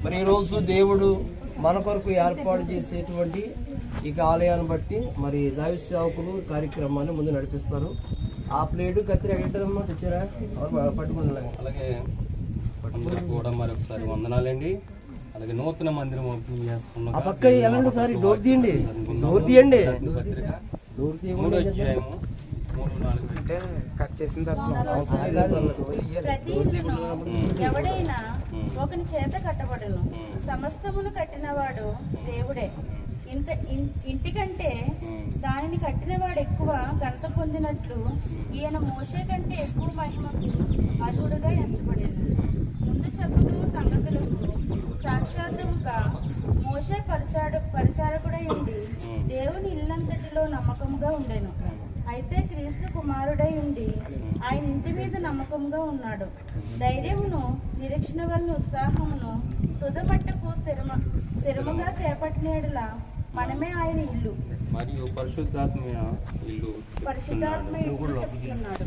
మరి ఈరోజు దేవుడు మన కొరకు ఏర్పాటు చేసేటువంటి ఈ ఆలయాన్ని బట్టి మరి దైవ సేవకులు కార్యక్రమాన్ని ముందు నడిపిస్తారు. ఆ ప్లేటు కత్తిరి ఎక్కడమ్మా తెచ్చారా? పట్టుకుని అలాగే కూడా మరొకసారి వందనాలండి. అలాగే నూతన మందిరం ఓపెనింగ్ చేసుకున్నాం. ఆ పక్క వెళ్ళండి సార్, డోర్ తీయండి, డోర్ తీయండి. డోర్ మూడో అధ్యాయము 3-4 అంటే కట్ చేసిన తర్వాత ప్రతి ఇల్లును ఎవడైనా ఒకని చేత కట్టబడును, సమస్తమును కట్టినవాడు దేవుడే. ఇంటికంటే దానిని కట్టినవాడు ఎక్కువ ఘనత పొందినట్లు ఈయన మోషే కంటే ఎక్కువ మహిమకు అర్హుడుగా ఎంచబడింది. ముందు చెప్పులు సంగతులకు సాక్షాత్తుగా మోషే పరిచారకుడై ఉండి దేవుని ఇల్లంతటిలో నమ్మకముగా ఉండెను. అయితే క్రీస్తు కుమారుడై ఉండి ఆయన ఇంటి మీద నమ్మకంగా ఉన్నాడు. ధైర్యమును, నిరీక్షణ వలన ఉత్సాహమును తుదమట్టకు స్థిరముగా చేపట్టినలా మనమే ఆయన ఇల్లు మరియు పరిశుద్ధాత్మ ఇల్లు చెప్తున్నాడు.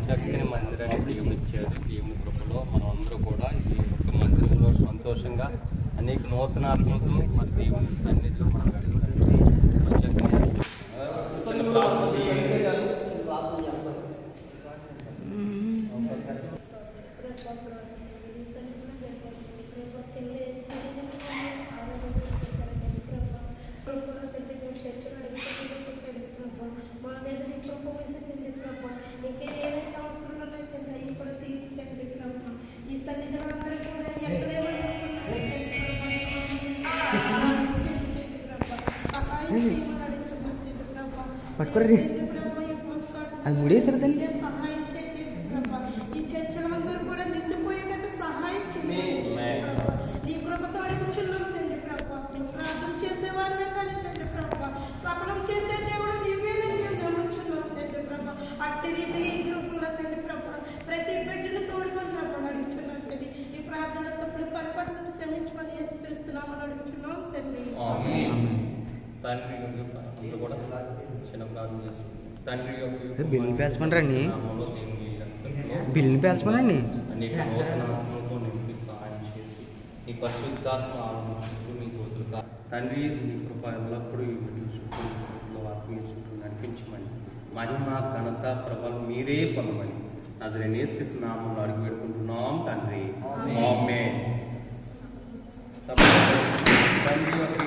చక్కని మందిరాన్ని దేవుడిచ్చారు. దేవుని కృపలో మనం అందరూ కూడా ఈ యొక్క మందిరంలో సంతోషంగా అనేక నూతన ఆత్మతో మన దేవుని సన్నిధిలో మనం పట్టుకోరండి, అది ముడేసారు దాన్ని. ప్రతి బిడ్డను తోడుకొని అడుగుతున్నాం తండ్రి. ఈ ప్రార్థన తప్పులు పరిపట్లను క్షమించమని చేస్తున్నామని అడుగుతున్నాం తండ్రి. తండ్రి కూడా చిన్న ప్రార్థన చేస్తున్నాం. తండ్రి యొక్క బిల్లు పేల్చమనరండి, బిల్లుని పేల్చమనండి. అనేక నూతన ఆత్మలతో నింపి సహాయం చేసి నీ పరిశుద్ధాత్మ ఆలోచించుకుంటూ నీ తోతులు తండ్రి నీ కృప ఎల్లప్పుడూ ఈ బిడ్డల చుట్టూ ఆత్మీయ చుట్టూ నడిపించమని మహిమ ఘనత ప్రభలు మీరే పొందమని నజరేయుని యేసుక్రీస్తు నామములో అడుగు పెట్టుకుంటున్నాం తండ్రి. ఆమేన్. తండ్రి యొక్క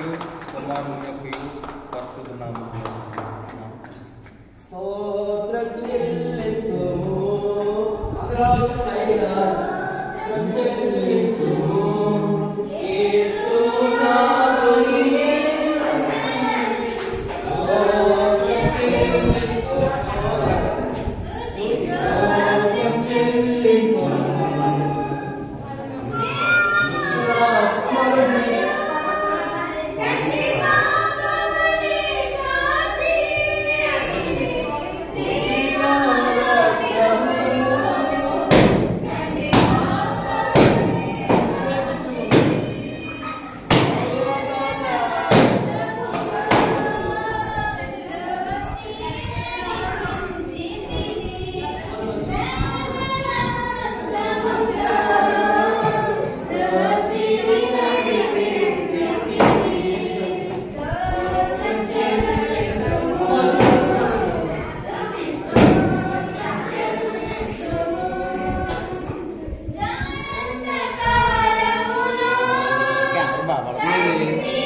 కుమారుని యొక్క పరిశుద్ధ నామములో స్తోత్రం చెల్లింతుము.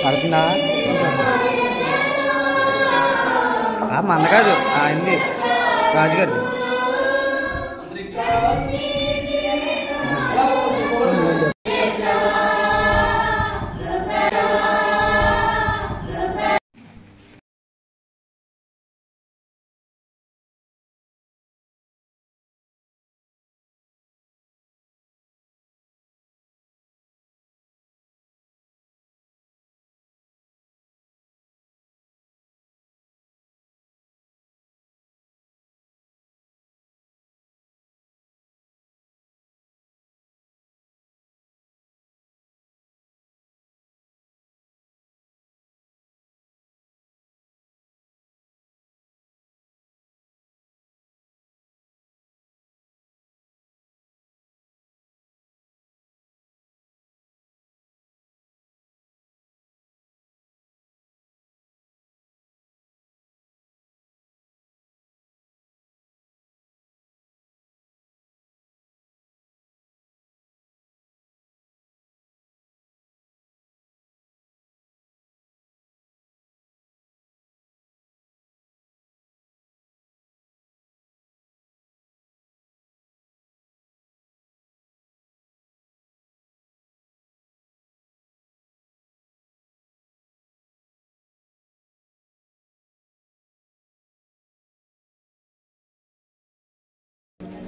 పడుతుందా? మంద కాదు, అయింది రాజుగారు.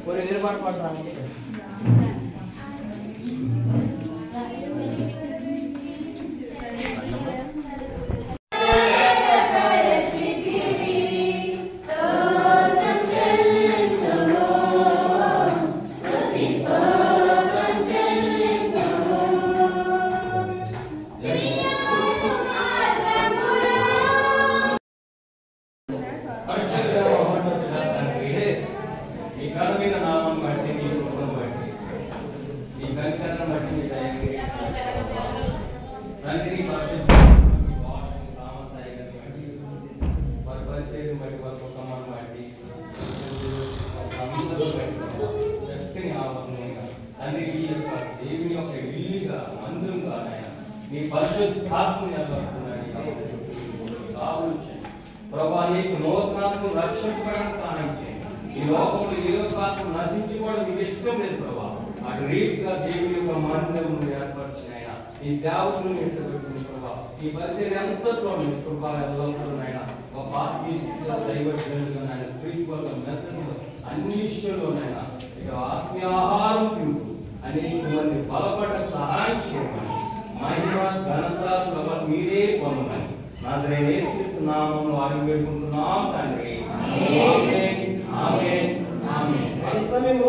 కొన్ని వేరే పాట పాడతానండి. ఈ ఘనమైన నామం బట్టి నీ కృపను బట్టి ఈ గణితను బట్టి నీ దయకి తండ్రి పరిశుద్ధ వారి పరిచయం బట్టి వారి కుటుంబాన్ని బట్టి శక్తిని ఆవరణంగా తండ్రి ఈ యొక్క దేవుని యొక్క ఇల్లుగా మందిరంగా నీ పరిశుద్ధాత్మని అర్పడుతున్నాను. ప్రభా నీకు నూతనాత్మ రక్షించడానికి సహాయం చేయండి. ఈ లోకంలో ఏ లోకాత్మ నశించుకోవడం నీకు ఇష్టం లేదు ప్రభా. అటు రీతిగా దేవుని యొక్క మందిరం ఏర్పరిచిన ఆయన ఈ సేవకులు ఎత్తబెట్టిన ప్రభా ఈ పరిచయం ఎంతలో ప్రభా ఎల్లప్పుడూనైనా ఒక దైవజనులుగా స్పిరిచువల్ మెసేజ్ అన్ని విషయంలోనైనా ఇక ఆత్మీయాహారం తింటూ అనేక మంది బలపడ సహాయం చేయమని మహిమ ఘనత ప్రభావం మీరే పొందమని నాజరేయుని యేసు నామములో అడిగి వేడుకుంటున్నాం తండ్రి. ఆమేన్ ఆమేన్ ఆమేన్. సమయంలో